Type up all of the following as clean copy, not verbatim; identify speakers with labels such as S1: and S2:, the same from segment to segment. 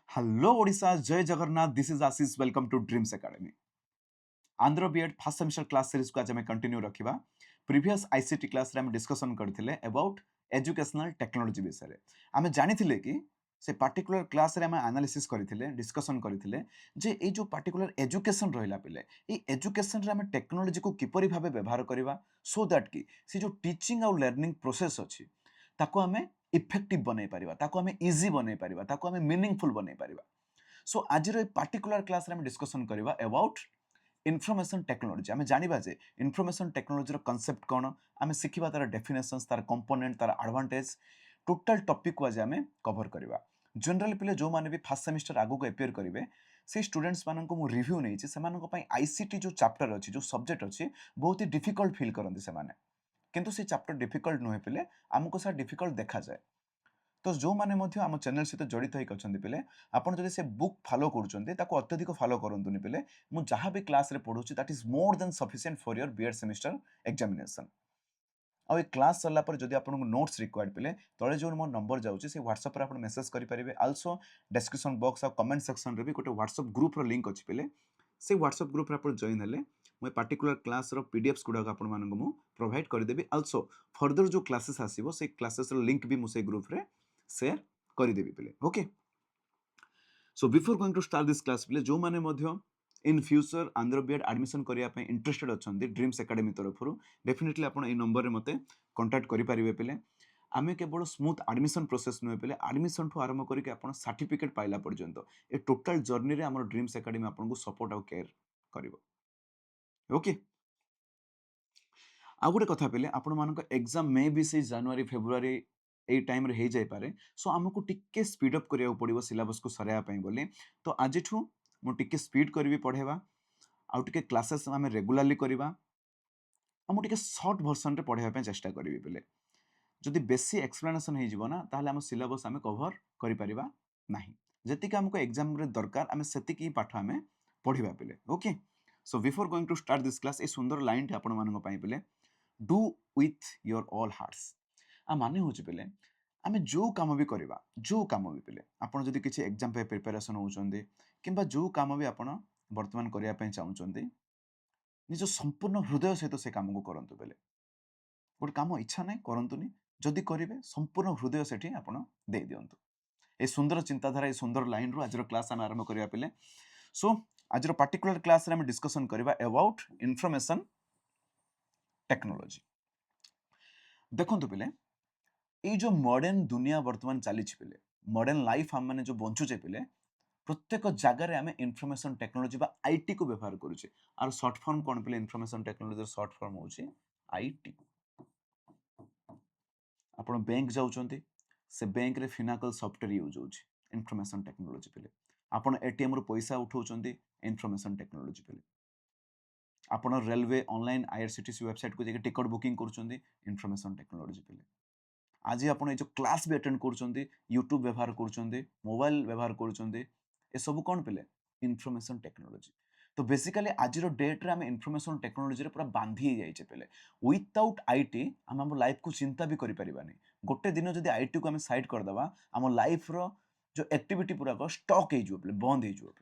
S1: Hello Odisha, Jai Jagannath. This is Ashish. Welcome to Dreams Academy. Andhra BEd first semester class series को आज हम continue रखिबा previous ICT class रे हम discussion करथिले अबाउट एजुकेशनल टेक्नोलॉजी विषय रे हमें जानिथिले कि से पर्टिकुलर क्लास रे हम एनालिसिस करथिले डिस्कशन करथिले जे ए जो पर्टिकुलर एजुकेशन रहिला पिले ए एजुकेशन रे हम टेक्नोलॉजी को किपरि भाबे व्यवहार करबा सो दैट कि से जो टीचिंग और लर्निंग प्रोसेस अछि ताको हमें इफेक्टिव बनै परिबा ताको हमें इजी बनै परिबा ताको हमें मीनिंगफुल बनै परिबा सो आज रो पर्टिकुलर क्लास रे हम डिस्कशन करबा अबाउट इनफॉरमेशन टेक्नोलॉजी आम जाना जे इनफॉरमेशन टेक्नोलॉजी कॉन्सेप्ट कौन आम शिखा तार डेफिनेशंस तार कंपोनेंट तार एडवांटेज टोटल टॉपिक को आज आम कवर करवा जनरल पिले जो माने भी फर्स्ट सेमिस्टर आगु को अपियर करेंगे से स्टूडेंट्स मानक मु रिव्यू नहीं से आईसीटी जो चैप्टर अच्छी जो सब्जेक्ट अच्छी बहुत ही डिफिकल्ट फील करते से किंतु से चैप्टर डिफिकल्ट नुहे पिले आमको सा डिफिकल्ट देखा जाए तो जो माने मध्य आम चैनल सहित जड़ित होती पिले आपड़ जब से बुक फॉलो कर अत्यधिक फॉलो करतुनि पिले मु जहाँ भी क्लास रे पढ़ुची that is more than sufficient for your BEd semester examination आ क्लास सरला पर जदि आपको नोट्स रिक्वायर्ड पिले तले जो मोर नंबर जाऊँगी से व्हाट्सएप आप मेसेज करेंगे आल्सो डिस्क्रिप्शन बॉक्स आ कमेंट सेक्शन रे भी गोटे व्हाट्सएप ग्रुप लिंक अच्छी पिले से व्हाट्सएप ग्रुप आप जॉइन हेले मैं पर्टिकुलर क्लास पीडीएफ्स गुड़ाक आपको प्रोवाइड करदेवी आल्सो फर्दर जो क्लासेस आसो से क्लासेस लिंक भी मुझे ग्रुप रे शेयर करदेवी पिले okay so before going to start this class पिले जो माने मध्य in future Andhra BEd admission करने इंटरेस्टेड अच्छा ड्रीम्स एकेडमी तरफ डेफिनेटली आप नंबर में मत कंटाक्ट करेंगे पिले आम केवल स्मूथ एडमिशन प्रोसेस नुहे पे एडमिशन ठू आरंभ करके आप सर्टिफिकेट पाइला पर्यंत ए टोटल जर्नी रे आम ड्रीम्स एकेडमी आपको सपोर्ट आउ केयर कर ओके आ गोटे कथा पे आपण मान एग्जाम मे भी से जनवरी फेब्रुआरी ए टाइम रे हो जाए पारे सो आमको टिके स्पीड अप करिया पड़ो सिलेबस को सराइबा बोली तो आज मुझे स्पीड करी पढ़ेबा आउ टिके क्लासेस आम रेगुलाली करवा मुझे सर्ट भर्सन रे पढ़ाई चेष्टा करी पे जदि बेसी एक्सप्लेनेशन हो ना ताहले आम सिलेबस आम कवर करिपरिबा नाही जतिक आमको एग्जाम रे दरकार आम सेतिक ही पाठ आम पढ़िबा पिले okay so before going to start this class ए सुंदर लाइन आपण मानक पई पिले do with your all hearts आ माने होची पिले आम जो काम भी करवा जो काम भी पिले आपण जदि किछि एग्जाम पे प्रिपरेशन होउचंदी किंबा जो काम भी आपण वर्तमान करिया पई चाहुचंदी निज संपूर्ण हृदय सहित से काम को करंतु बेले गोटे काम इच्छा ना करंतुनी जदि करेंगे संपूर्ण हृदय से आप दे दिंतु ए सुंदर चिंताधारा ए सुंदर लाइन रू आज क्लास आम आरंभ करवा पे सो आज पर्टिकुलर क्लास रे डिस्कशन करवा अबाउट इनफॉरमेशन टेक्नोलॉजी देखो पिले ये जो मॉडर्न दुनिया वर्तमान चली पिले मॉडर्न लाइफ आम मैंने जो बंचुचे पिले प्रत्येक जगार आम इनफॉरमेशन टेक्नोलॉजी बा आईटी को व्यवहार करुचे आर शॉर्ट फॉर्म कौन पिले इनफॉरमेशन टेक्नोलॉजी शॉर्ट फॉर्म होची आईटी आपण बैंक जाउचंती से बैंक रे फिनाकल सॉफ्टवेयर यूज होची इनफॉरमेशन टेक्नोलॉजी पिले आपण एटीएम रो पैसा उठाउचंती इनफॉरमेशन टेक्नोलॉजी पिले आपण रेलवे ऑनलाइन आईआरसीटीसी वेबसाइट को जेके टिकट बुकिंग करूचंती इनफॉरमेशन टेक्नोलॉजी पिले आज आपण ए जो क्लास भी अटेंड करूचंती यूट्यूब व्यवहार करूचंती मोबाइल व्यवहार करूचंती ए सब कोन पिले इनफॉरमेशन टेक्नोलॉजी तो बेसिकली आज डेट रे आम इनफॉरमेशन टेक्नोलॉजी रे पूरा बांधी जाइए पे विदाउट आईटी आम लाइफ को चिंता भी करें गोटे दिन जब आईटी को आम साइड करदे आम लाइफ रो जो एक्टिविटी पूरा स्टक हो बंद हो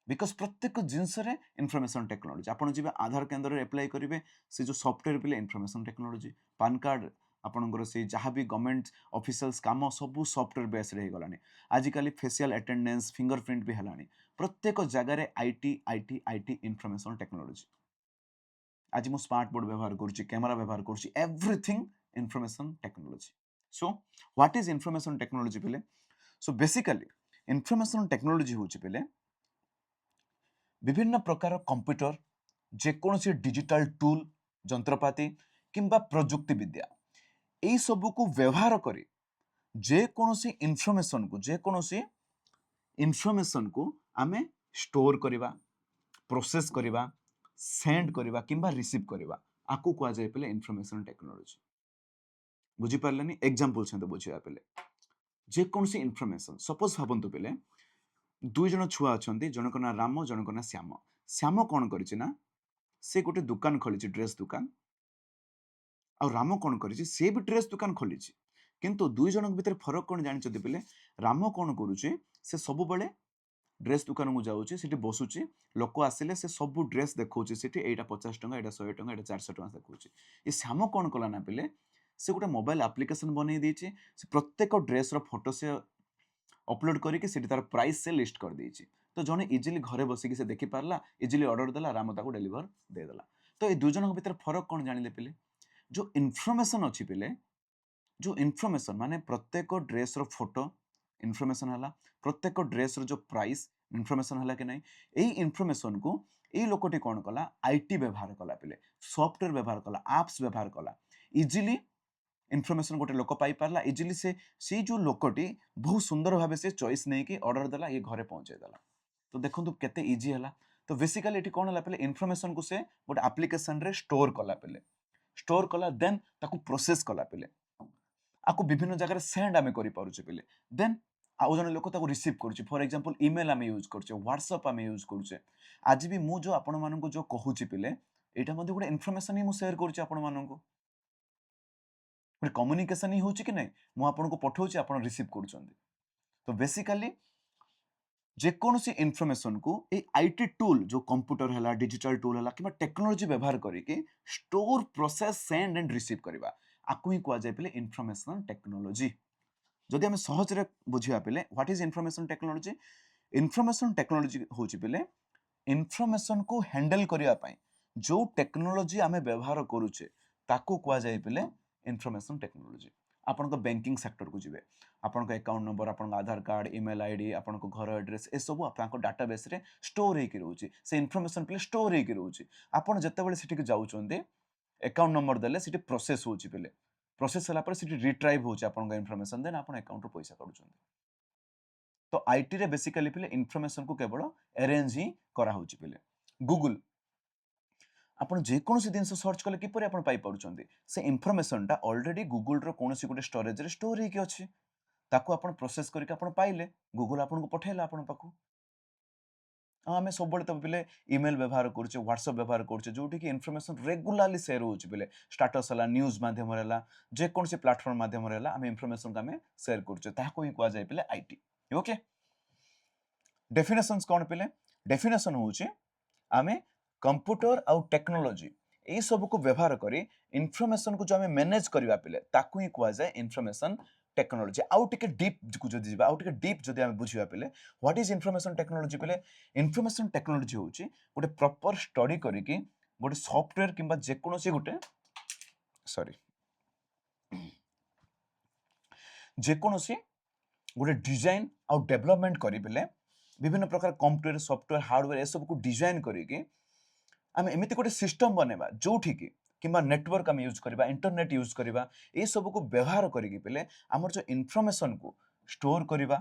S1: बिकज प्रत्येक जिनस इनफॉरमेशन टेक्नोलॉजी आप जी आधार केन्द्र एप्लाई करेंगे से जो सॉफ्टवेयर पे इनफॉरमेशन टेक्नोलॉजी पान कार्ड आपंकर से जहाँ भी गवर्नमेंट ऑफिशियल्स काम सब सॉफ्टवेयर बेस रे गलानी आजिकल फेशियल अटेंडेंस फिंगरप्रिंट भी है प्रत्येक जगार IT IT IT information technology आज मु स्मार्ट बोर्ड व्यवहार करुच्ची कैमरा व्यवहार करुच्ची everything information technology so what is information technology पिले सो बेसिकली इनफॉरमेशन टेक्नोलॉजी होची पिले विभिन्न प्रकार कंप्यूटर जेकोसी डिजिटल टूल जंत्रपाति किंबा प्रजुक्ति विद्या यही सब को व्यवहार करी जेकोसी इनफॉरमेशन को आमे स्टोर करवा प्रोसेस करवा सेंड करवा किंबा रिसीव करवा आकु कह जाए पे इनफॉरमेशन टेक्नोलॉजी बुझी पार्लानी एग्जांपल से बुझा पे जेकोसी इनफॉरमेशन सपोज भावंतु पे दुई जन छुआ अच्छा जनक ना राम जनक ना श्याम श्याम कौन करना से गोटे दुकान खोली ड्रेस दुकान आ राम कौन कर भी ड्रेस दुकान खोली किंतु दुई जन भीतर फरक कौन जानते पे राम कौन करुचे से सब बेले ड्रेस दुकान को जाऊँची सेठी बसुची लोक आसिले से सब ड्रेस देखौची सेठी एटा 50 टंका एटा 100 टंका एटा 400 टंका देखौची ए श्याम कोन कला ना पिले से गोटे मोबाइल एप्लिकेशन बनै देछि से प्रत्येक ड्रेस रो फोटो से अपलोड करके सेठी तार प्राइस से लिस्ट कर देछि तो जने इजिली घरे बसिकी से देखि पारला इजिली ऑर्डर देला राम ताको डिलीवर दे देला तो ए दु जनक भीतर फरक कोन जानिले पिले जो इन्फॉर्मेशन अछि पिले जो इन्फॉर्मेशन माने प्रत्येक ड्रेस रो फोटो इन्फॉर्मेशन हला प्रत्येक ड्रेस रो जो प्राइस इन्फॉर्मेशन हला कि नहीं एई इन्फॉर्मेशन को एई लोकटी कोन कला आईटी व्यवहार कला पिले सॉफ्टवेयर व्यवहार कला एप्स व्यवहार कला इजिली इन्फॉर्मेशन गोटे लोक पाई पारला इजिली से जो लोकटी बहुत सुंदर भाबे से चॉइस नै कि ऑर्डर देला ये घरे पहुंचे देला तो देखंतु केते इजी हला तो बेसिकली एटी कोन हला पले इन्फॉर्मेशन को से गोटे एप्लिकेशन रे स्टोर कला देन ताकू प्रोसेस कला पले आकु विभिन्न जगह सेंड आमे करि पारुचे पले देन आउ जने लोक ताकू रिसीव करूचे फॉर एग्जांपल ईमेल आमे यूज करूचे व्हाट्सएप आमे यूज करूचे आज भी मु जो आपण मानन को जो कहूची पले एटा मध्ये गोटे इन्फॉर्मेशन ही मु शेयर करूचे आपण मानन को गोटे कम्युनिकेशन ही होची कि नै मु आपण को पठाउची आपण रिसीव करूचंदी तो बेसिकली जेकोसी इन्फॉर्मेशन को ए आईटी टूल जो कंप्यूटर हला डिजिटल टूल हला कि टेक्नोलॉजी व्यवहार करके store process send and receive करबा आकु ही कुआ जाय पले इन्फॉर्मेशन टेक्नोलॉजी जदि हम सहज रे बुझिया पले व्हाट इज इन्फॉर्मेशन टेक्नोलॉजी होची पले इन्फॉर्मेशन को हैंडल करिया पई जो टेक्नोलॉजी आमे व्यवहार करूचे ताकू कुआ जाय पले इन्फॉर्मेशन टेक्नोलॉजी आपण को बैंकिंग सेक्टर को जिवे आपण को अकाउंट नंबर आपण को आधार कार्ड ईमेल आईडी आपण को घर एड्रेस ए सब आपण को डाटाबेस रे स्टोर हे कि रहउची से इन्फॉर्मेशन पले स्टोर हे कि रहउची आपण जत्ते बेले सिटी के जाउचोंदे अकाउंट नंबर देले सिटी प्रोसेस होची पले प्रोसेस हला पर सिटी रिट्राइव होची आपण को इन्फॉर्मेशन देन आपण अकाउंट रो पैसा काढुचोंदे तो आईटी रे बेसिकली पले इन्फॉर्मेशन को केवल अरेंज ही करा होची पले गूगल आपण जे कोनोसी दिन सर्च कले किपरि आपण पाई पडुचंदी से इन्फॉर्मेशन टा ऑलरेडी गूगल रो कोनोसी गोटे स्टोरेज रे स्टोर हे कि अछि ताको आपण प्रोसेस करके आपण पाइले गूगल आपण को पठेला आपण पाखु आमे सब बळे त पिले ईमेल व्यवहार करछे व्हाट्सएप व्यवहार करछे जोठी कि इन्फॉर्मेशन रेगुलरली शेयर होची पिले स्टेटस हला न्यूज़ माध्यम रेला जे कोनोसी प्लेटफॉर्म माध्यम रेला आमे इन्फॉर्मेशन का आमे शेयर करछे ताको ही कुआ जाय पिले आईटी ओके डेफिनेशंस कोन पिले डेफिनेशन होची आमे कंप्यूटर आउ टेक्नोलॉजी ए सब को व्यवहार करी इन्फॉर्मेशन को जो हमें मैनेज करबा पिले ताकू ही कुआ जाय इन्फॉर्मेशन टेक्नोलॉजी आउ टिके डीप को जदि जिबा आउ टिके डीप जदि हमें बुझिबा पिले व्हाट इज इन्फॉर्मेशन टेक्नोलॉजी पिले इन्फॉर्मेशन टेक्नोलॉजी होची गोटे प्रॉपर स्टडी करिकि गोटे सॉफ्टवेयर किंबा जे कोनोसी गोटे सॉरी जे कोनोसी गोटे डिजाइन आउ डेवलपमेंट करी पिले विभिन्न प्रकार कंप्यूटर सॉफ्टवेयर हार्डवेयर ए सब को डिजाइन करिकि आम एमती गोटे सिस्टम बनेबा जोठी कि किंबा नेटवर्क आम यूज करबा इंटरनेट यूज करबा ए सब को व्यवहार करिकि पिले हमर जो इन्फॉर्मेशन को स्टोर करबा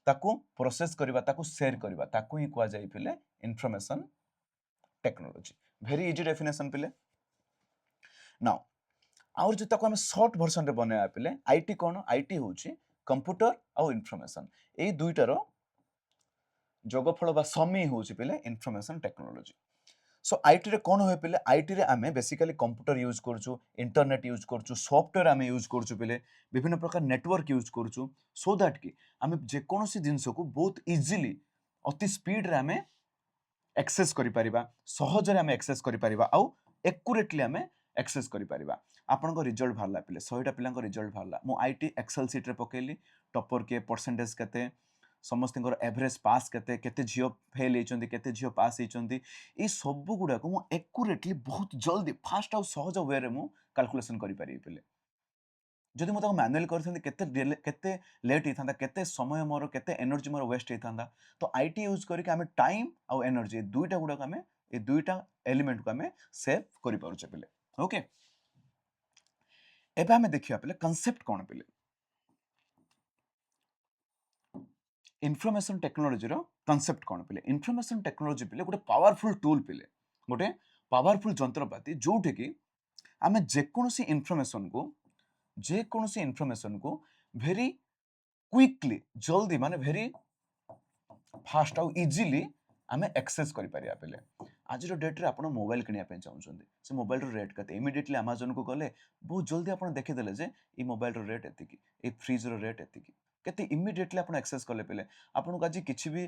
S1: ताकू प्रोसेस करबा ताकू शेयर करबा ताकू ही कुआ जाय पिले information technology very easy definition पिले नाउ और जो ताकू हम शॉर्ट वर्जन रे बनेबा पिले आईटी कोन आईटी होची कंप्यूटर आउ इन्फॉर्मेशन ए दुईटारो जोगफल बा समी होची पिले इन्फॉर्मेशन टेक्नोलॉजी सो आईटी रे कोन होय पिले आईटी रे आमे बेसिकली कंप्यूटर यूज करछु इंटरनेट यूज करछु सॉफ्टवेयर आमे यूज करछु पिले विभिन्न प्रकार नेटवर्क यूज करछु सो दैट कि आमे जे कोनोसी जिंस को बहुत इजीली अति स्पीड रे आमे एक्सेस करि परिबा सहज रे आमे एक्सेस करि परिबा आउ एक्यूरेटली आमे एक्सेस करि परिबा आपन को रिजल्ट भारला पिले 100 टा पिलांको रिजल्ट भारला मो आईटी एक्सेल शीट रे पकेली टॉपर के परसेंटेज केते समस्त एवरेज पास केते केते झियो फेल हेचंदी केते झियो पास हेचंदी ए सब गुडा को मु एक्यूरेटली बहुत जल्दी फास्ट आउ सहज वे रे मु कैलकुलेशन करि पारि पिले जदि मु ताको मैनुअली करथंदी केते लेट हेथांदा केते समय मोर केते एनर्जी मोर वेस्ट हेथांदा तो आईटी यूज करके हमें टाइम आउ एनर्जी दुईटा गुडा हमें ए दुईटा एलिमेंट को हमें सेव करि पारुचे पिले ओके एबे हमें देखिया पिले कांसेप्ट कोन पिले इन्फॉर्मेशन टेक्नोलॉजी रो कांसेप्ट कोन पिले इन्फॉर्मेशन टेक्नोलॉजी पिले गोटे पावरफुल टूल पिले गोटे पावरफुल जंत्रपाती जोठे कि आमे जे कोनोसी इन्फॉर्मेशन को वेरी क्विकली जल्दी माने वेरी फास्ट आउ इजीली आमे एक्सेस करि परिया पिले आज रो डेट रे आपण मोबाइल किनिया पे चाहउछंदी से मोबाइल रो रेट कते इमीडिएटली अमेज़न को गले बहुत जल्दी आपण देखि देले जे ई मोबाइल रो रेट एतिकी ई फ्रिज रो रेट एतिकी केते इमिडिएटली आपण एक्सेस कले पिले आपन को आज किछि भी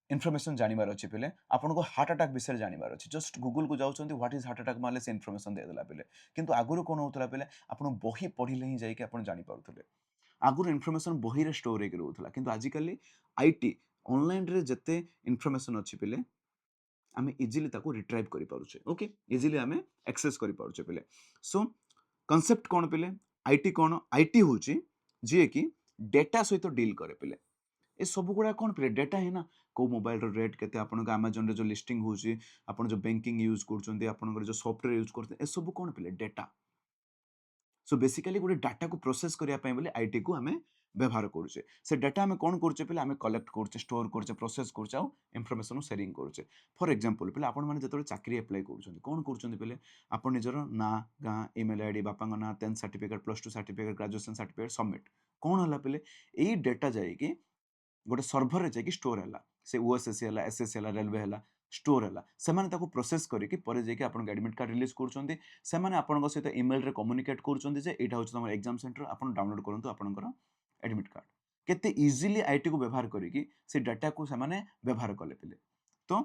S1: इनफॉरमेशन जानिबार अछि पिले आपन को हार्ट अटैक विषय जानिबार अछि जस्ट गूगल को जाउछन्ती व्हाट इज हार्ट अटैक माले से इनफॉरमेशन दे देला पिले किंतु आगुरु कोन होतला पिले आपन बही पढिले ही जाई के आपन जानि पारुथले आगुरु इनफॉरमेशन बही रे स्टोर हे रहउथला किंतु आजिकली आईटी ऑनलाइन रे जते इनफॉरमेशन अछि पिले आमे इजीली ताको रिट्राइव करि पारुछे ओके इजीली आमे एक्सेस करि पारुछे पिले सो कांसेप्ट कोन पिले आईटी होची जे कि डेटा सहित डील करे पिले ए सब गुड़ा कौन पिले डेटा है ना को मोबाइल रो रेट केते आपन को Amazon रे जो लिस्टिंग होची आपन जो बैंकिंग यूज करछन्ती आपन जो सॉफ्टवेयर यूज करते ए सब कौन पिले डेटा सो बेसिकली गोटे डाटा को प्रोसेस करिया पय बोले आईटी को हमें व्यवहार करूचे से डाटा हमें कौन करूचे पहले हमें कलेक्ट करूचे स्टोर करूचे प्रोसेस करूचे आ इंफॉर्मेशन शेयरिंग करूचे फॉर एग्जांपल पहले आपण माने जतले चाकरी अप्लाई करूछन्ती कौन करूछन्ती पहले आपण निजर ना गां ईमेल आईडी बापा ना 10th certificate +2 certificate graduation certificate submit कौन हला पहले एई डाटा जाई कि गोटे सर्भर रे जाई स्टोर हला से ओएसएससी हला एसएससी हला रेलवे हला स्टोर हला से माने ताको प्रोसेस करिकि परे जाई कि आपण एडमिट कार्ड रिलीज करूछन्ती से माने आपण सहित ईमेल रे कम्युनिकेट करूछन्ती जे एटा होछ हमर एग्जाम सेंटर आपण डाउनलोड करंतु आपणकर एडमिट कार्ड केते इजीली आईटी को व्यवहार करिकि से डाटा को से माने व्यवहार कले पिले तो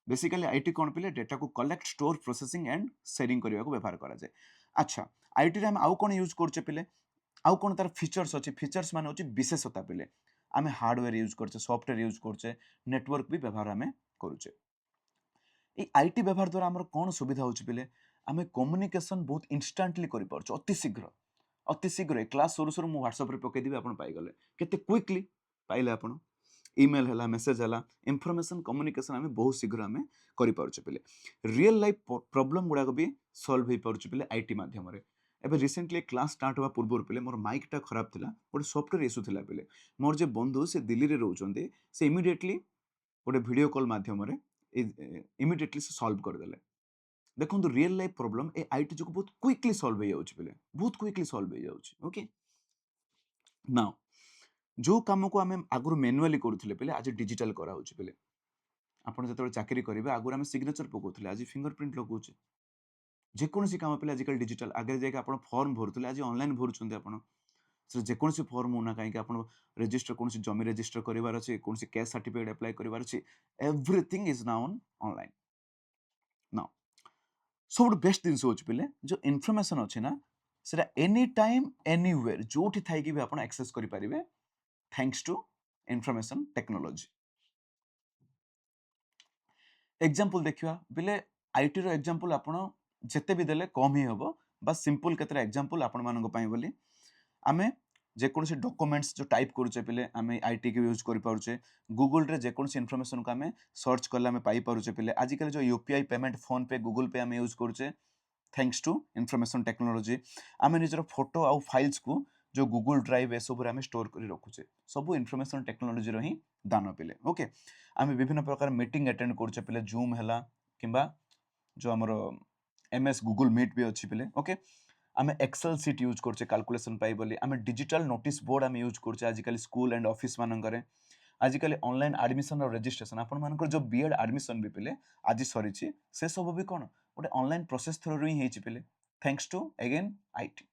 S1: बेसिकली आईटी कोन पिले डाटा को collect store processing and sharing करिया को व्यवहार करा जाय अच्छा आईटी रे हम आउ कोन यूज करछे पिले आउ कोन तार फीचर्स अछि फीचर्स माने होछि विशेषता पिले आमे हार्डवेयर यूज करछे सॉफ्टवेयर यूज करछे नेटवर्क भी व्यवहार आमे करूछे ए आईटी व्यवहार द्वारा हमर कोन सुविधा होछि पिले आमे कम्युनिकेशन बहुत इंस्टेंटली करि पारछो अति शीघ्र क्लास शुरू शुरू मु व्हाट्सएप रे पके दिबे आपण पाई गले केते क्विकली पाइले आपण ईमेल हला मेसेज हला इंफॉर्मेशन कम्युनिकेशन आमे बहुत शीघ्र आमे करि पारछे पिले रियल लाइफ प्रॉब्लम गुडा को भी सॉल्व होई पारछे पिले आईटी माध्यम रे एबे रिसेंटली क्लास स्टार्ट हुआ पूर्व पिले मोर माइक टा खराब थिला गोटे सॉफ्टवेयर इशू थिला पिले मोर जे बंधु से दिल्ली रे रहउचंती से इमीडिएटली गोटे वीडियो कॉल माध्यम रे इमीडिएटली से सॉल्व कर देले देखो real life problem A IT जो बहुत क्विकली सॉल्व हो जाउची पिले बहुत क्विकली सॉल्व हो जाउची ओके नाउ जो काम को आमे आगुर मैनुअली करूथिले पिले आज डिजिटल करा होची पिले आपण जतोल चाकरी करिवे आगुर आमे सिग्नेचर पकोथिले आज फिंगरप्रिंट लगौचे जेकोसी काम पे आजिकल डिजिटल आगे जाके आप फॉर्म भरुले आज ऑनलाइन भरुँच आप जेकोसी फॉर्म होना कहीं आप रजिस्टर कौन जमी रजिस्टर करार अच्छे कौन कैश सर्टिफिकेट अप्लाई करार अच्छे everything is now online now सब बेस्ट जिन हो पे जो इनफॉरमेशन अच्छे ना से एनी टाइम एनीवेयर जो थी भी आप एक्सेस करेंगे thanks to information technology example देखिया बिले आईटी रो एग्जांपल आपण जेते भी देले कम ही होबो बस सिंपल केतरा एग्जांपल आपण मानको पई बोली आमे जे कोनसी डॉक्यूमेंट्स जो टाइप करूचे पिले आमे आईटी के यूज करि पारुचे गूगल रे जे कोनसी इन्फॉर्मेशन को आमे सर्च करले आमे पाई पारुचे पिले आजिकल जो यूपीआई पेमेंट फोन पे गूगल पे आमे यूज करूचे थैंक्स टू इन्फॉर्मेशन टेक्नोलॉजी आमे निजर फोटो आउ फाइल्स को जो गूगल ड्राइव ए सब रे आमे स्टोर करि रखुचे सब इन्फॉर्मेशन टेक्नोलॉजी रो ही दान पिले ओके आमे विभिन्न प्रकार मीटिंग अटेंड करूचे पिले जूम हैला किंबा जो हमरो एमएस गूगल मीट भी अच्छी पिले ओके आमे एक्सेल सीट यूज करछे कैलकुलेशन पाई बोली आमे डिजिटल नोटिस बोर्ड आमे यूज करछे आजिकल स्कूल एंड ऑफिस मानकरे आजिकल ऑनलाइन एडमिशन और रजिस्ट्रेशन आपण मानकर जो बीएड एडमिशन भी पिले आज सरीची से सब भी कोन गोटे ऑनलाइन प्रोसेस थ्रू ही हेची पिले थैंक्स टू अगेन आईटी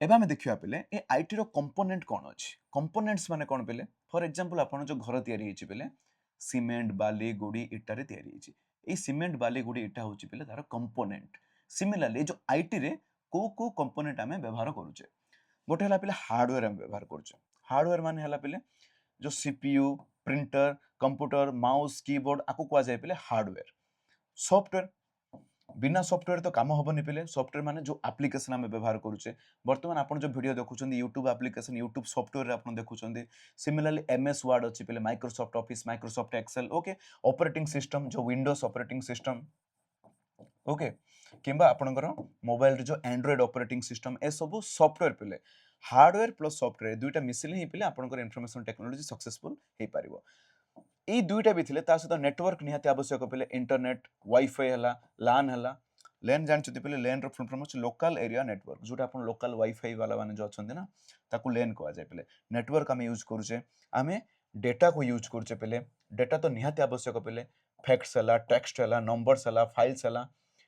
S1: एबे आमे देखिया पिले ए आईटी रो कंपोनेंट कोन अछि कंपोनेंट्स माने कोन पिले फॉर एग्जांपल आपण जो घर तयारी हेची पिले सीमेंट बाली गुडी इटा रे तयारी हेची ए सीमेंट बाली गुडी इटा होची पिले तार कंपोनेंट सिमिलरली जो आईटी रे को कंपोनेंट आमे व्यवहार करूचे गोटे हला पिले हार्डवेयर आमे व्यवहार करूचे हार्डवेयर माने हला पिले जो CPU printer computer mouse keyboard आको को जाय पिले हार्डवेयर सॉफ्टवेयर बिना सॉफ्टवेयर तो काम होबनी पिले सॉफ्टवेयर माने जो एप्लीकेशन आमे व्यवहार करूचे वर्तमान आपण जो वीडियो देखुचंदी YouTube एप्लीकेशन YouTube सॉफ्टवेयर रे आपण देखुचंदी सिमिलरली एमएस वर्ड अछि पिले Microsoft Office Microsoft Excel okay operating system जो विंडोज ऑपरेटिंग सिस्टम ओके किंबा आपणकर मोबाइल रे जो एंड्रॉइड ऑपरेटिंग सिस्टम ए सब सॉफ्टवेयर पिले हार्डवेयर प्लस सॉफ्टवेयर दुईटा मिसिले ही पिले आपणकर इन्फॉर्मेशन टेक्नोलॉजी सक्सेसफुल हे पारिबो ए दुईटा भी थिले ता सहित नेटवर्क निहाती आवश्यक पिले इंटरनेट वाईफाई हला लान हला लेन जानछति पिले लेन रो फुल फॉर्म अछि लोकल एरिया नेटवर्क जोटा आपण लोकल वाईफाई वाला माने जो अछंती ना ताकू लेन कहआ जाय पिले नेटवर्क आमे यूज करूचे आमे डेटा को यूज करूचे पिले डेटा तो निहाती आवश्यक पिले फैक्ट्स हला टेक्स्ट हला नंबर्स हला फाइल्स हला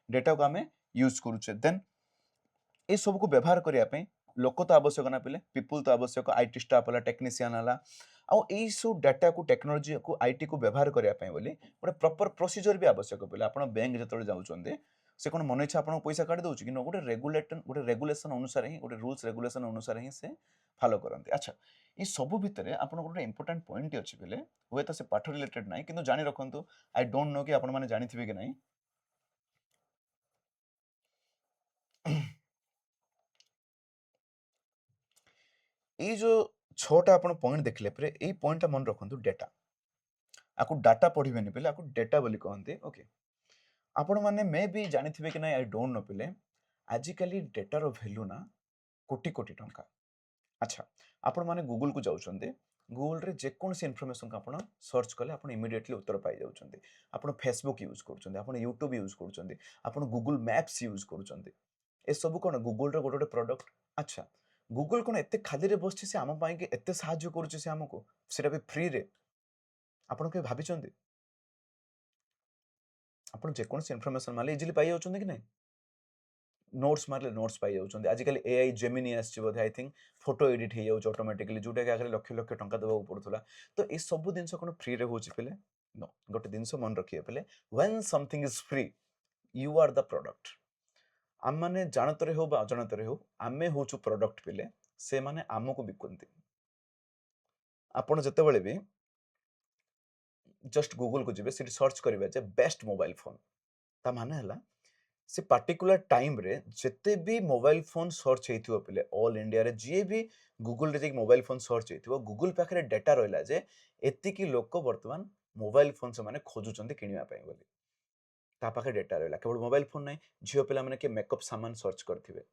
S1: डेटा को आमे यूज करूचे देन ए सब को व्यवहार करिया पे लोक तो आवश्यक ना पिले पीपुल तो आवश्यक आईटी स्टाफ वाला टेक्नीशियन वाला आउ एई सब डाटा को टेक्नोलॉजी को आईटी को व्यवहार करया पय बोली गोटे प्रॉपर प्रोसीजर भी आवश्यक पिले आपण बैंक जतले जाउचंदे से कोन मन इच्छा आपण पैसा काढी दउची कि गोटे रेगुलेशन अनुसार ही गोटे रूल्स रेगुलेशन अनुसार ही से फॉलो करंती अच्छा ये सब भितर आपण गोटे इंपोर्टेंट पॉइंट अछि पिले हुए तो से पाठ रिलेटेड नाही किंतु जानि रखंतु आई डोंट नो कि आपण माने जानिथिबे कि नाही ये जो छोटा आपण पॉइंट देखले परे ए पॉइंट मन रखंतु डेटा आकु डाटा पढिबेनी पिले आकु डेटा बोली कहंती ओके आपण माने मे भी जानिथिबे कि नाही आई डोंट नो पिले आजिकली डेटार वैल्यू ना कोटी कोटी टंका अच्छा आपण माने गूगल को जाउछन्ते गूगल रे जे कोन से इन्फॉर्मेशन का आपण सर्च कले आपण इमीडिएटली उत्तर पाई जाउछन्ते आपण फेसबुक यूज करूछन्ते आपण यूट्यूब यूज करूछन्ते आपण गूगल मैप्स यूज करूछन्ते ए सब कोन गूगल रे गोटे प्रोडक्ट अच्छा गूगल कोन एते खाली रे बसछि से हम पाई के एते सहाय्य करूछि से हमको सेटा भी फ्री रे आपण के भाबिछन्ते आपण जे कोन से इन्फॉर्मेशन माले इजीली पाई जाउछन्ते कि नै नोट्स मारले नोट्स पाई जाउछन्ते आजिकल एआई जेमिनी आछि बोधे आई थिंक फोटो एडिट हे जाउछ ऑटोमेटिकली जोटा के आगे लक्ष लक्ष टंका देबा पड़ुतला तो ए सब दिनस कोन फ्री रे होछि पिले नो गोटे दिनस मन रखिए पिले when something is free you are the product आम माने जानतरे हो बा अजानतरे हो आमे होछु प्रोडक्ट पिले से माने आमको बिकंती आपण जते बेले भी जस्ट गूगल को जिबे सिटी सर्च करिवे जे बेस्ट मोबाइल फोन ता माने हला से पार्टिकुलर टाइम रे जते भी मोबाइल फोन सर्च हेतिबो पिले ऑल इंडिया रे जे भी गूगल रे जे मोबाइल फोन सर्च हेतिबो गूगल पाखरे डाटा रहला जे एति की लोक वर्तमान मोबाइल फोन से माने खोजुचंती किनिया पय बोली ता पाखे डाटा रहला केवल मोबाइल फोन नै जियो पिला माने के मेकअप सामान सर्च करथिबे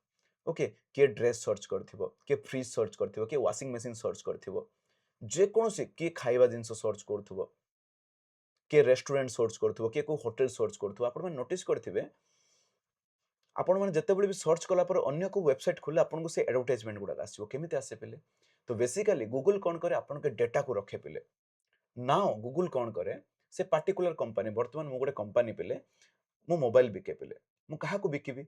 S1: ओके के ड्रेस सर्च करथिबो के फ्रिज सर्च करथिबो के वाशिंग मशीन सर्च करथिबो जे कोनोसी के खाइबा जिंस सर्च करथिबो के रेस्टोरेंट सर्च करथिबो के को होटल सर्च करथिबो आपण माने नोटिस करथिबे आपण माने जते बळे भी सर्च कला पर अन्य को वेबसाइट खोले आपण को से एडवर्टाइजमेंट गुडा आसीबो केमिति आसे पेले तो बेसिकली गूगल कोन करे आपण के डाटा को रखे पेले नाउ गूगल कोन करे से पार्टिकुलर कंपनी वर्तमान मो गोटे कंपनी पेले मो मोबाइल बिके पेले मु काहा को बिकिबी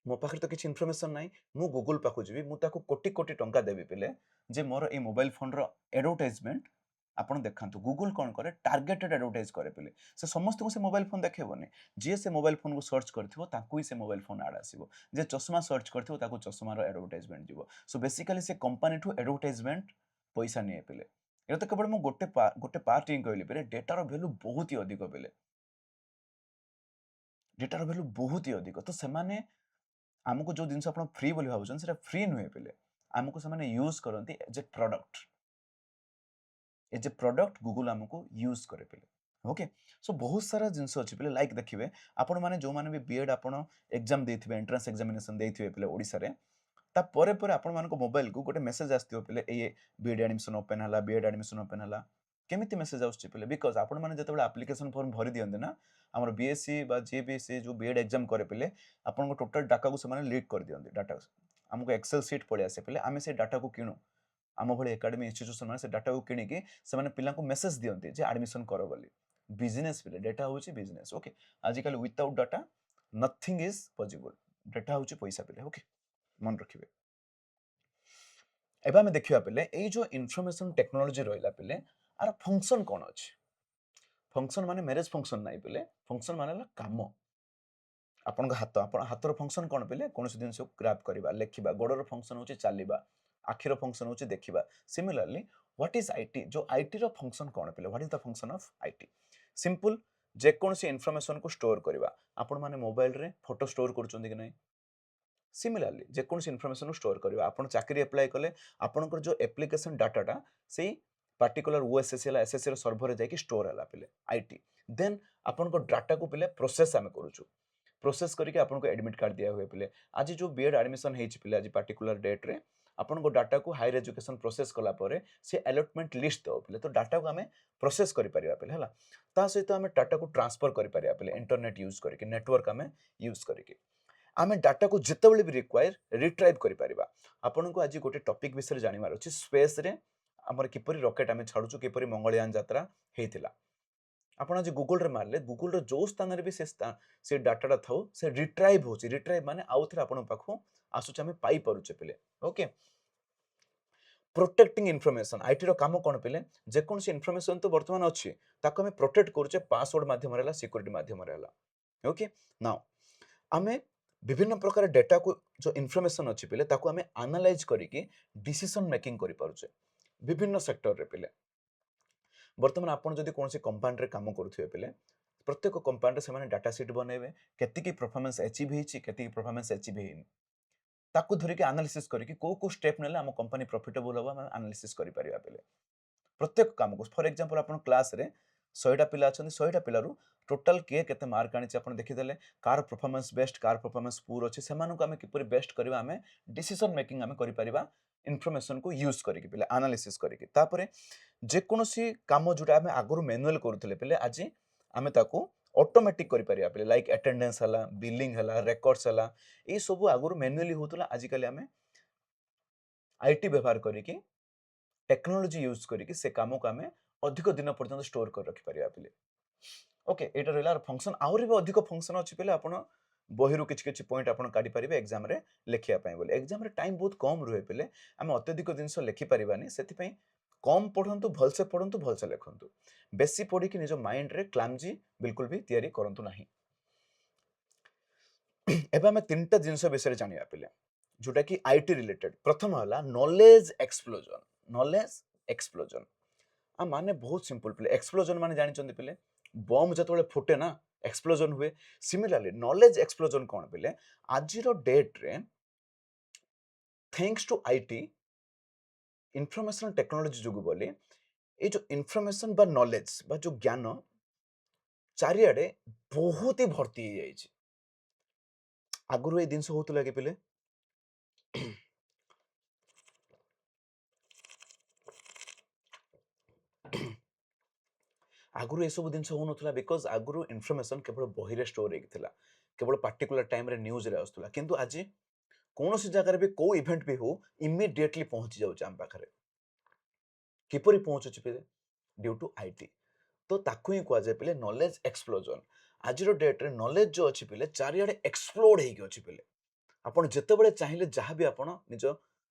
S1: मो पाखरे तो किछ इन्फॉर्मेशन नाही मु गूगल पाखु जिबी मु ताको कोटी कोटी टंका देबी पेले जे मोर ए मोबाइल फोन रो एडवर्टाइजमेंट आपण देखांतु गूगल कोन करे टारगेटेड एडवर्टाइज करे पेले से समस्त को से मोबाइल फोन देखेबोनी जे से मोबाइल फोन को सर्च करथिबो ताकू ही से मोबाइल फोन आड आसीबो जे चश्मा सर्च करथिबो ताकू चश्मा रो एडवर्टाइजमेंट जिवो सो बेसिकली से कंपनी ठू एडवर्टाइजमेंट पैसा निए पेले एटा तो केवल मु गोटे पार्ट ही कहली पेले डेटा रो वैल्यू बहुत ही अधिक पेले डेटा रो वैल्यू बहुत ही अधिक तो से माने आमको जो जिनस आपण फ्री बोली भाबुछन सेटा फ्री नुहे पेले आमको से माने यूज करंती एज ए प्रोडक्ट गूगल आमको यूज करे पेले ओके सो बहुत सारा जिनस अछि पेले लाइक देखिबे आपण माने जो माने भी बीएड आपण एग्जाम देथिबे एंट्रेंस एग्जामिनेशन देथिबे पेले ओडिसा रे ता परे परे आपण मानको मोबाइल को गोटे मेसेज आस्तियो पेले ए बीएड एडमिशन ओपन हला बीएड एडमिशन ओपन हला केमिति मेसेज आउछ पेले बिकॉज़ आपण माने जतबे एप्लीकेशन फॉर्म भरि दियंदे ना हमर बीएससी बा जेबीसी जो बीएड एग्जाम करे पेले आपण को टोटल डाटा को से माने लीड कर दियंदे डाटा हमको एक्सेल शीट पड़े आसे पेले आमे से डाटा को किणु आम भले एकेडमी इंस्टीट्यूशन माने से डाटा को किणी से माने पिला को मेसेज दियंते जे एडमिशन करो बोली बिजनेस पिले डाटा होची बिजनेस ओके आजिकल without data nothing is possible data होची पैसा पिले ओके मन रखिबे एबा में देखिबा पिले एई जो इन्फॉर्मेशन टेक्नोलॉजी रहला पिले आर फंक्शन कोन अछि फंक्शन माने मैरिज फंक्शन नाही पिले फंक्शन माने ला काम आपण हाथ आपण हाथर फंक्शन कोन पिले कोनोसी दिन से ग्रैब करबा लेखिबा गोडर फंक्शन होची चालिबा आखिर फंक्शन होची देखिबा सिमिलरली व्हाट इज आईटी जो आईटी रो फंक्शन कोन पिले what is the function of IT simple जे कोनोसी इन्फॉर्मेशन को स्टोर करबा आपण माने मोबाइल रे फोटो स्टोर करचोंदी कि नै सिमिलरली जे कोनोसी इन्फॉर्मेशन को स्टोर करबा आपण चाकरी अप्लाई कले आपनकर जो एप्लीकेशन डाटाटा सेही पार्टिकुलर ओएसएसएल एसएससी सर्वर रे जाकी स्टोर हला पिले आईटी देन आपनको डाटा को पिले प्रोसेस आमे करूछु प्रोसेस करके आपनको एडमिट कार्ड दिया हुए पिले आज जो बीएड एडमिशन हेछि पिले आज पार्टिकुलर डेट रे आपनको डाटा को हायर एजुकेशन प्रोसेस कला परे से अलॉटमेंट लिस्ट दो पिले तो डाटा को हमें प्रोसेस करि परिबा पिले हला ता सहित हमें डाटा को ट्रांसफर करि परिबा पिले इंटरनेट यूज करके नेटवर्क हमें यूज करके आमे डाटा को जितेबले भी रिक्वायर रिट्राइव करि परिबा आपनको आज गोटे टॉपिक विषय जानिबार अछि स्पेस रे हमर किपरि रॉकेट आमे छाडुछु किपरि मंगलयान यात्रा हेतिला आपण आज गूगल रे मारले गूगल रो जो स्थान रे भी से डाटाटा थाउ से रिट्राइव होची रिट्राइव माने आउ थरे आपण पाखो आसुचे आमे पाई परुचे पिले ओके प्रोटेक्टिंग इनफॉरमेशन आईटी रो काम कोन पिले जे कोनसी इनफॉरमेशन तो वर्तमान अछि ताको हमें प्रोटेक्ट करूचे पासवर्ड माध्यम रेला सिक्योरिटी माध्यम रेला ओके नाउ आमे विभिन्न प्रकार डेटा को जो इनफॉरमेशन अछि पिले ताको हमें एनालाइज करिकि डिसीजन मेकिंग करि पारुचे विभिन्न सेक्टर रे पिले वर्तमान आपण जदि कोनसी कंपनी रे काम करूथिबे पिले प्रत्येक कंपनी रे सेमाने डाटा शीट बनेबे केतिकी परफॉर्मेंस अचीव हेछि केतिकी परफॉर्मेंस अचीव हेनि ताकू धरिके एनालिसिस करिकि को स्टेप नेले हम कंपनी प्रॉफिटेबल होबा हम एनालिसिस करि परिबा पिले प्रत्येक काम को फॉर एग्जांपल आपण क्लास रे 100टा पिला अछन 100टा पिलारु टोटल के केते मार्क आनी आपण देखि देले car performance best car performance poor अछि सेमानु को हम किपरि बेस्ट करबा हम डिसीजन मेकिंग हम करि परिबा इन्फॉर्मेशन को यूज करिकि पिले एनालिसिस करिकि तापरे जे कोनोसी काम जोटा हम आगरु मैनुअल करूथिले पिले आजि आमे ताको ऑटोमेटिक करि परिबा पिले लाइक अटेंडेंस हला बिलिंग हला रेकॉर्ड्स हला ए सब आगरु मैनुअली होतला आजि काली हमें आईटी व्यवहार करिकि टेक्नोलॉजी यूज करिकि से काम को हमें अधिक दिन पर्यंत स्टोर कर रखि परिबा पिले ओके एटा रहला फंक्शन आउरी भी अधिक फंक्शन अछि पिले आपण बहिरु किछ किछ पॉइंट आपण काढी परिबे एग्जाम रे लेखिया पय बोले एग्जाम रे टाइम बहुत कम रहे पिले हम अत्यधिक दिनस लेखि परिबानी सेति पय कम पढंतु भलसे लेखंतु बेसी पढी कि निजो माइंड रे क्लैमजी बिल्कुल भी तयारी करंतु नाही एबे हम तीनटा जिंस विषय जानिया पिले जोटा कि आईटी रिलेटेड प्रथम हला नॉलेज एक्सप्लोजन आ माने बहुत सिंपल पिले एक्सप्लोजन माने जानि चंदी पिले बम जतबेले फुटे ना एक्सप्लोजन हुए सिमिलरली नॉलेज एक्सप्लोजन कोन पिले आजिरो डेट रे thanks to IT information technology जुगु बोली ए जो इंफॉर्मेशन बा नॉलेज बा जो ज्ञान चारियाडे बहुत ही भर्ती हो जाइछि आगुरु ए दिनस होतु लागे पिले आगुरु ए सब दिन होनथला बिकॉज आगुरु इन्फॉर्मेशन केवल बही रे स्टोर हेकिथिला केवल पर्टिकुलर टाइम रे न्यूज रे आस्तला किंतु आज कोनोसी जगह भी को इवेंट भी हो इमीडिएटली पहुंची जाउछ हम पाखरे किपरि पहुंचुछ पे ड्यू टू आईटी तो ताकू ही कुआ जाय पिले नॉलेज एक्सप्लोजन आजिरो डेट रे नॉलेज जो अछि पिले चारियाडे एक्सप्लोड हेकी अछि पिले आपण जेतेबेले चाहिए जहां भी आपण निज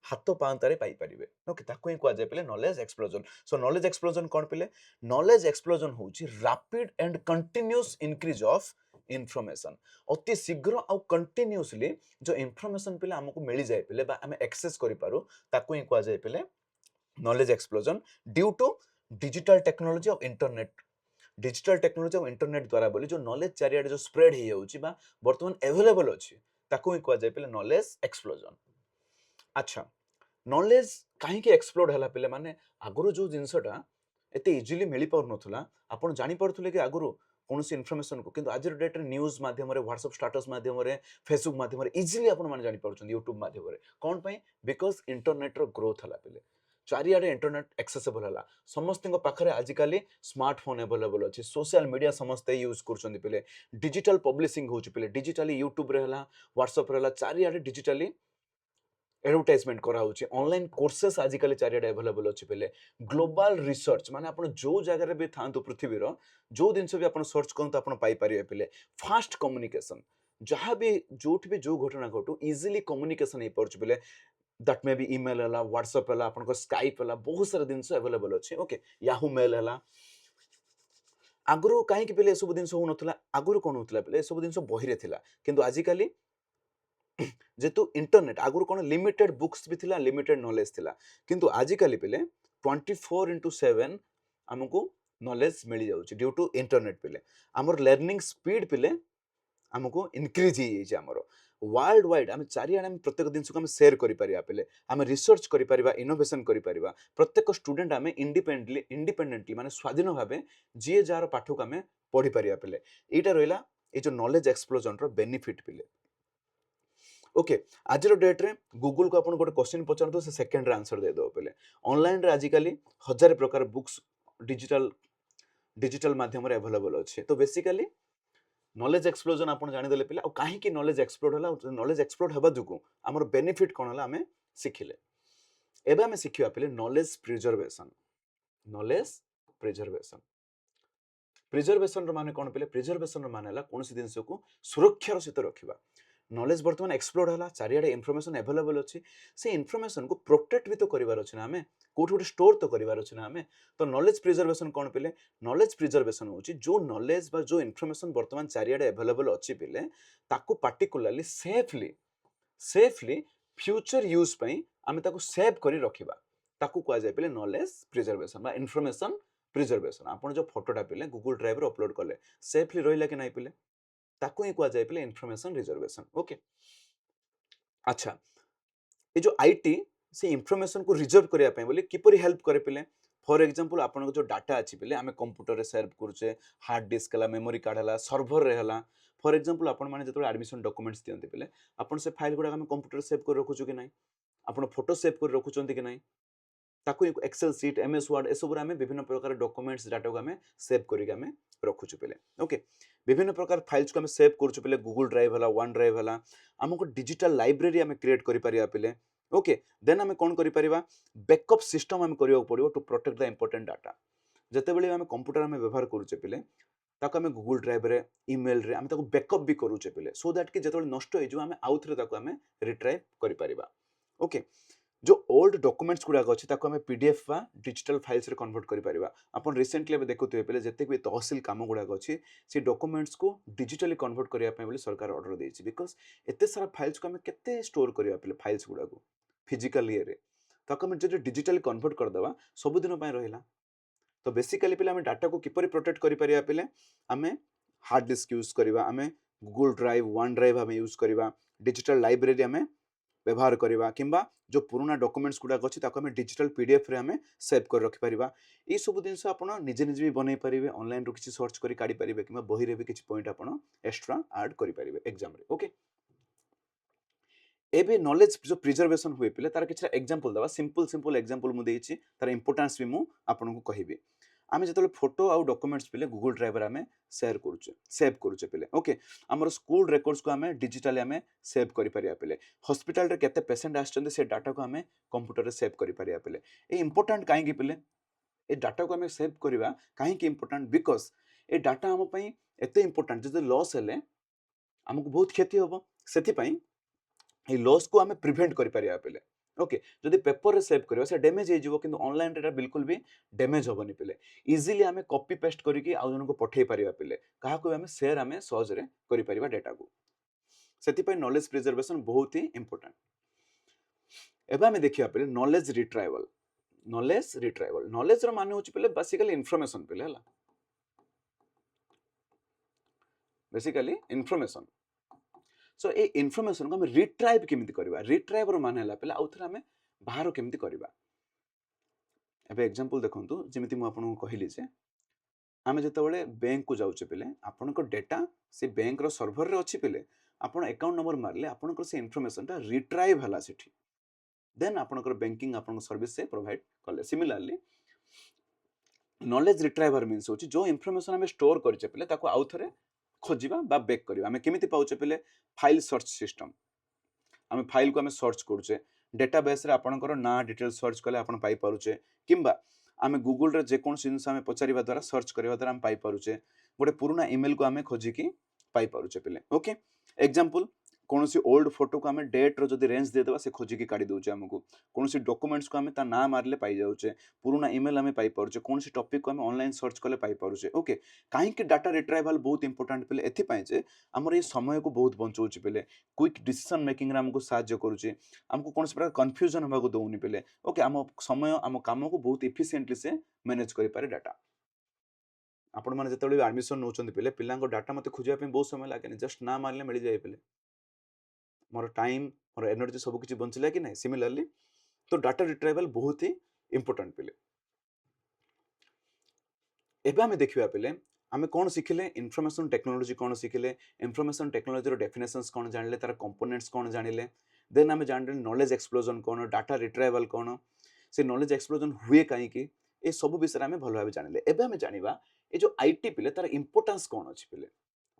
S1: हाथ पांतारे पाई परिबे ओके ताकू ही कुआ जाय पिले knowledge explosion so knowledge explosion कोन पिले नॉलेज एक्सप्लोजन होउची rapid and continuous increase of information अति शीघ्र आ कंटीन्यूअसली जो इन्फॉर्मेशन पिले हमकु मिली जाय पिले बा हम एक्सेस करि पारू ताकू ही कुआ जाय पिले knowledge explosion due to digital technology of internet द्वारा बोली जो नॉलेज चारियाडे जो स्प्रेड हे जाउची बा वर्तमान अवेलेबल अछि ताकू ही कुआ जाय पिले नॉलेज एक्सप्लोजन अच्छा नॉलेज काहे के एक्सप्लोड हला पिले माने आगुरु जो जिंसटा एते इजीली मिली पाउर नथुला आपण जानि पड़थुले कि आगुरु कोनोसी इन्फॉर्मेशन को किंतु आज डेट रे न्यूज़ माध्यम रे व्हाट्सएप स्टेटस माध्यम रे फेसबुक माध्यम रे इजीली आपण माने जानि पड़छन यूट्यूब माध्यम रे कोन पई बिकॉज़ इंटरनेट रो ग्रोथ हला पिले चारियाडे इंटरनेट एक्सेसिबल हला समस्तଙ୍କ पाखरे आजिकाली स्मार्टफोन अवेलेबल अछि सोशल मीडिया समस्त यूज करछन पिले डिजिटल पब्लिशिंग होछ पिले डिजिटली यूट्यूब रे हला व्हाट्सएप रे हला चारियाडे डिजिटली एडवर्टाइजमेंट करा होची ऑनलाइन कोर्सेस आजिकाली चारियाडे अवेलेबल अछि पिले ग्लोबल रिसर्च माने आपण जो जगह रे भी थांतु पृथ्वी रो जो दिनस भी आपण सर्च करंतु आपण पाई परिबे पिले फास्ट कम्युनिकेशन जहां भी जोठ भी जो घटना घटू इजीली कम्युनिकेशन हे पड़छ पिले दैट मे बी ईमेल हला व्हाट्सएप हला आपण को स्काइप हला बहुत सारा दिनस अवेलेबल अछि ओके याहू मेल हला आगुरु काहे कि पिले सब दिनस हो नथला आगुरु कोन होतला पिले सब दिनस बही रे थिला किंतु आजिकाली जेतु इंटरनेट आगुरु कोन लिमिटेड बुक्स भी थिला लिमिटेड नॉलेज थिला किंतु आजिकाली पिले 24/7 हमकु नॉलेज मिली जाउची ड्यू टू इंटरनेट पिले हमर लर्निंग स्पीड पिले हमको इंक्रीज ही जाइए हमरो वर्ल्ड वाइड हम चारियाडे हम प्रत्येक दिन को हम शेयर करि परिबा पिले हम रिसर्च करि परिबा इनोवेशन करि परिबा प्रत्येक स्टूडेंट हम इंडिपेंडेंटली माने स्वाधीन भाबे जे जार पाठ को हम पढि परिबा पिले एटा रहला ए जो नॉलेज एक्सप्लोजन रो बेनिफिट पिले ओके आज डेट रे गूगल को अपन गोटे क्वेश्चन पचारतो से सेकंड रे आंसर दे दो पहले ऑनलाइन रे आजिकाली हजार प्रकार बुक्स डिजिटल माध्यम रे अवेलेबल अछि तो बेसिकली नॉलेज एक्सप्लोजन आपण जानि देले पिला और काहे कि नॉलेज एक्सप्लोड हला नॉलेज एक्सप्लोड हबा दुगु हमर बेनिफिट कोन हला हमें सिखिले एबे हमें सिखिया पिले नॉलेज प्रिजर्वेशन प्रिजर्वेशन रो माने कोन पिले प्रिजर्वेशन रो माने हला कोनसी जिंस को सुरक्षार सहित रखिबा नॉलेज वर्तमान एक्सप्लोर होला चारियाडे इन्फॉर्मेशन अवेलेबल अछि से इन्फॉर्मेशन को प्रोटेक्ट भी तो करिवार अछि ना हमें कोठ गोटे स्टोर तो करिवार अछि ना हमें तो नॉलेज प्रिजर्वेशन कोन पिले नॉलेज प्रिजर्वेशन होछि जो नॉलेज बा जो इन्फॉर्मेशन वर्तमान चारियाडे अवेलेबल अछि पिले ताकू पार्टिकुलरली सेफली फ्यूचर यूज पई आमे ताकू सेव करी रखिबा ताकू कुआ जाय पिले नॉलेज प्रिजर्वेशन बा इन्फॉर्मेशन प्रिजर्वेशन आपण जो फोटोटा पिले गूगल ड्राइव रे अपलोड करले सेफली रहिला कि नाही पिले ताकू ही कुआ जाय पिले इन्फॉर्मेशन रिजर्वेशन ओके अच्छा ये जो आईटी से इन्फॉर्मेशन को रिजर्व करिया पे बोले किपरि हेल्प करे पिले फॉर एग्जांपल आपन जो डाटा अछि पिले हमें कंप्यूटर रे सेव करूचे हार्ड डिस्क हला मेमोरी कार्ड हला सर्वर रे हला फॉर एग्जांपल आपन माने जतो एडमिशन डॉक्यूमेंट्स दियंते पिले आपन से फाइल गुडा हमें कंप्यूटर सेव कर रखुछु कि नाही आपन फोटो सेव कर रखुचंती कि नाही ताकू एक्सेल सीट एमएस वर्ड एसबुर आम विभिन्न प्रकार डॉक्यूमेंट्स डाटा को आम सेव करके आम रखुचु पे ओके विभिन्न प्रकार फाइल्स को आम सेव करूँ पे गूगल ड्राइव है वन ड्राइव है आमको डिजिटल लाइब्रेरी आम क्रिएट कर पे ओके देन आम कौन कर बैकअप सिस्टम आम करने पड़ो to protect the important data जिते आम कंप्यूटर आम व्यवहार करूचे पे ताको आम गूगल ड्राइव रे ईमेल रे आम बैकअप भी करूचे पे सो दैट कि जो नष्ट हो आम आउ थे आम रिट्राइव कर ओके जो ओल्ड डॉक्यूमेंट्स गुड़ाक अच्छी आम पीडीएफ बा डिजिटल फाइल्स रे कन्वर्ट कर आपन रिसेंटली देखुए पे जिते भी तहसिल काम गुड़ाक अच्छी से डॉक्यूमेंट्स को डिजिटली कन्वर्ट करने सरकार ऑर्डर देछि बिकॉज एते सारा फाइल्स को आम केते स्टोर करिया पे फाइल्स गुड़ाक फिजिकल ये रे ताको आम जो डिजिटली कन्वर्ट करदे सब दिन रहा तो बेसिकली पे डाटा को किपरि प्रोटेक्ट करि परिया पे आम हार्ड डिस्क यूज करवा आम गूगल ड्राइव वन ड्राइव आम यूज करवा डिजिटल लाइब्रेरी आम व्यवहार करवा किंबा जो पुराना डॉक्यूमेंट्स गुड़ाक अच्छी आम डिजिटल पीडीएफ रे आम सेव कर रखिपर ये सब जिन आप निजे निजे भी बनई पारे ऑनलाइन रू किसी सर्च कर काढ़ी पारे कि बही रे भी किसी पॉइंट आप एक्स्ट्रा ऐड करेंगे एग्जाम रे ओके एबे नॉलेज जो प्रिजर्वेशन हुए पे तार किछरा एग्जांपल दवा सिंपल सिंपल एग्जांपल मु देछि तार इंपोर्टेंस भी मु आपन को कहिबे आमे जतले फोटो आउ डॉक्यूमेंट्स पिले गूगल ड्राइव रे आमे शेयर करूचे सेव करूचे पिले ओके हमर स्कूल रिकॉर्ड्स को आमे डिजिटली आमे सेव करि परिया पिले हॉस्पिटल रे केते पेशेंट आछन से डाटा को आमे कंप्यूटर रे सेव करि परिया पिले ए इंपोर्टेंट काहे कि पिले ए डाटा को आमे सेव करबा काहे कि इंपोर्टेंट बिकॉज़ ए डाटा हम पई एते इंपोर्टेंट जे लॉस हेले हमको बहुत क्षति होबो सेति पई ये लॉस को आमे प्रिवेंट करि परिया पेले ओके जदि पेपर रे सेव करबा से डैमेज हे जिवो किंतु ऑनलाइन रे बिल्कुल भी डैमेज होबनी पेले इजीली आमे कॉपी पेस्ट करिकि आउ जन को पठेई परिया पेले कहा को आमे शेयर आमे सहज रे करि परिबा डाटा को सेति पय नॉलेज प्रिजर्वेशन बहुत ही इंपोर्टेंट एबा आमे देखिया पेले नॉलेज रिट्राइवल नॉलेज रो माने होची पेले बेसिकली इंफॉर्मेशन पेले हला बेसिकली इंफॉर्मेशन सो ए इनफॉरमेशन को हम रिट्राइव केमिति करबा रिट्राइव रो माने हला पहले आउथरा हमें बाहर केमिति करबा एबे एग्जांपल देखंतु जेमिति मु आपन को कहली जे आमे जतबेले बैंक को जाउचे पहले आपन को डाटा से बैंक रो सर्वर रे अछि पहले आपन अकाउंट नंबर मारले आपन को से इनफॉरमेशन ता रिट्राइव हला सेठी देन आपन को बैंकिंग आपन को सर्विस से प्रोवाइड करले सिमिलरली नॉलेज रिट्राइवर मींस होची जो इनफॉरमेशन हमें स्टोर करचे पहले ताको आउथरे खोजिबा बा बैक करबा हमें केमिति पाउचे पहले फाइल सर्च सिस्टम आम फाइल को आम सर्च करुचे डेटाबेस रे आपनकर ना डिटेल सर्च कले आपन पाई पारुचे किंबा आम गूगल रे जे कोन जिनस आम पचारिबा द्वारा सर्च करबा द्वारा आम पाई पारुचे गोटे पुराना ईमेल को आम खोजिकी पाई पारुचे पहले ओके एग्जांपल कौन सी ओल्ड फोटो को आम डेट रो जदी रेंज दे देबा से खोजिकी काढी दोचे हमको कौन सी डॉक्यूमेंट्स को आम ता ना मारले पाई जाउचे पुराना ईमेल आम पाई पारुचे कौन सी टॉपिक को आम ऑनलाइन सर्च कले पाई पारुचे ओके काहे कि डाटा रिट्राइवल बहुत इंपोर्टेंट पहले एथि पय जे हमर ये समय को बहुत बंचौची पहले क्विक डिसीजन मेकिंग रे हमको सहायता करूचे हमको कौन से प्रकार कंफ्यूजन होबा को दोउनी पहले ओके हम समय हम काम को बहुत एफिशिएंटली से मैनेज करि पारे डाटा आपण माने जतबे एडमिशन नउचंदी पहले पिलांको डाटा मते खोजिया पे बहुत समय लागेनी जस्ट ना मारले मिल जाय पहले मोर टाइम मोर एनर्जी सब किछि बंचला कि नहीं सिमिलरली तो डाटा रिट्राइवल बहुत ही इंपोर्टेंट पहले एबे हमें देखिबा पहले आमे कौन शिखिले इन्फॉर्मेशन टेक्नोलॉजी कौन शिखिले इन्फॉर्मेशन टेक्नोलॉजी रो डेफिनेशंस कौन जानले तार कंपोनेंट्स कौन जानिले देन आमे जानले नॉलेज एक्सप्लोजन कौन डाटा रिट्राइवल कौन से नॉलेज एक्सप्लोजन हुए काहे कि ए सब विषय आमे भलो भाबे जानिले एबे आमे जानिबा ए जो आईटी पिले तार इंपोर्टेंस कौन अछि पिले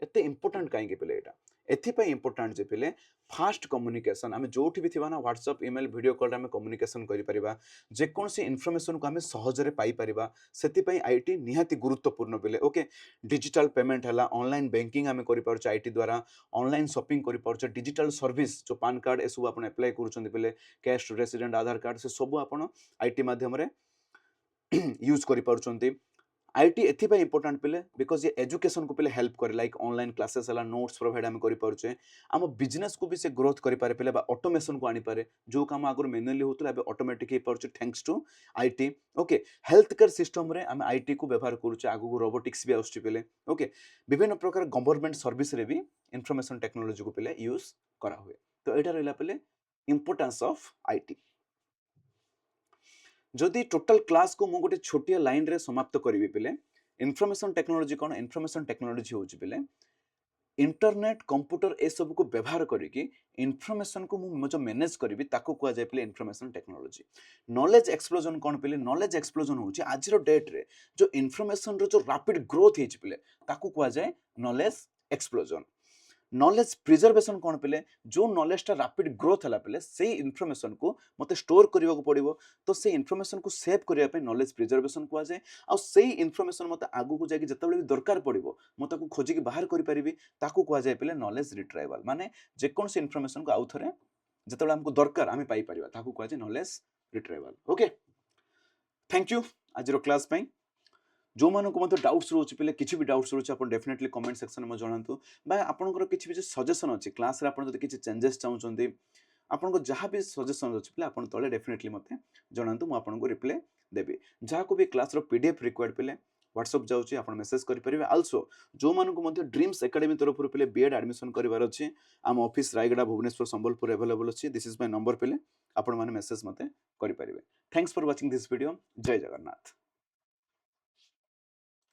S1: एते इंपोर्टेंट काहे कि पिले एटा एथिपाई इंपोर्टेंट जे पिले फास्ट कम्युनिकेशन आम जो भी थी ना व्हाट्सअप ईमेल वीडियो कॉल आम कम्युनिकेशन करें जेकोसी इनफॉरमेशन को आम सहजरे पाइपर से आईटी निहाती गुरुत्वपूर्ण पिले ओके डिजिटल पेमेंट है ऑनलाइन बैंकिंग आम कर आईटी द्वारा ऑनलाइन शॉपिंग कर डिजिटल सर्विस जो पान कार्ड ए सब आप अप्लाई कर कैश रेसिडेंट आधार कार्ड से सब आप आईटी माध्यम यूज कर आईटी एथिपाई इंपोर्टेंट पिले बिकॉज ये एजुकेशन को पिले हेल्प करे लाइक ऑनलाइन क्लासेस है नोट्स प्रोवाइड आम कर आम बिजनेस को भी से ग्रोथ करें पिले ऑटोमेशन को आनीपे जो काम आगुरी मैनुअली होता है ऑटोमेटिक हो पारे thanks to IT okay health care system रे आम आईटी को व्यवहार करुचे आगू रोबोटिक्स भी आसुची पिले ओके विभिन्न प्रकार गवर्नमेंट सर्विस रे भी इनफॉरमेशन टेक्नोलॉजी को पिले यूज करा हुए तो यहाँ रहा पिले इंपोर्टेंस ऑफ आईटी जदि टोटल क्लास को मु गोटे छोटिया लाइन रे समाप्त करी पिले इनफॉरमेशन टेक्नोलॉजी कौन इनफॉरमेशन टेक्नोलॉजी होची पिले इंटरनेट कंप्यूटर ए सब को व्यवहार करके इनफॉरमेशन को मु जो मैनेज करी ताको कुआ जाय पिले इनफॉरमेशन टेक्नोलॉजी नॉलेज एक्सप्लोजन कौन पिले नॉलेज एक्सप्लोजन होची आज रो डेट रे जो इनफॉरमेशन रो जो रैपिड ग्रोथ हेची पिले ताको कुआ जाय नॉलेज एक्सप्लोजन नॉलेज प्रिजर्वेशन कौन पिले जो नॉलेज टा रैपिड ग्रोथ है पिले से इनफॉरमेशन को मते स्टोर करने को पड़ो तो से इनफॉरमेशन को सेव करने नॉलेज प्रिजर्वेशन कुआ जाए आ से इनफॉरमेशन मते आगु को जाके जतबेले भी दरकार पड़ो मते को खोजिक बाहर करि परिबी ताको कुआ जाए पिले नॉलेज रिट्राइवल माने जे कोन से इनफॉरमेशन को आउ थरे जतबेले हमको दरकार आमे पाई परिबा ताको कुआ जाए knowledge retrieval okay thank you आज रो क्लास पई जो मानक मत डाउट्स रोचे पिले किसी भी डाउट्स रोचे आप डेफिनेटली कमेंट सेक्शन में जनातु बा आपनकर किसी भी सजेशन अच्छी क्लास रे आपन जदि किसी चेंजेस चाहते आपन जहाँ भी सजेशन अच्छे पिले आपन तले डेफिनेटली मते जनातु मु आपन को रिप्लाई देबी जहाँ को भी क्लास रो पीडीएफ रिक्वायर्ड पिले व्हाट्सएप जाउची आपन मेसेज करि परिबे आल्सो जो मानक मते ड्रीम्स एकेडमी तरफ पिले बीएड एडमिशन करिवार अछि आम ऑफिस रायगड़ा भुवनेश्वर संबलपुर अवेलेबल अछि दिस इज माय नंबर पिले आपन माने मेसेज मते करि परिबे thanks for watching this video जय जगन्नाथ।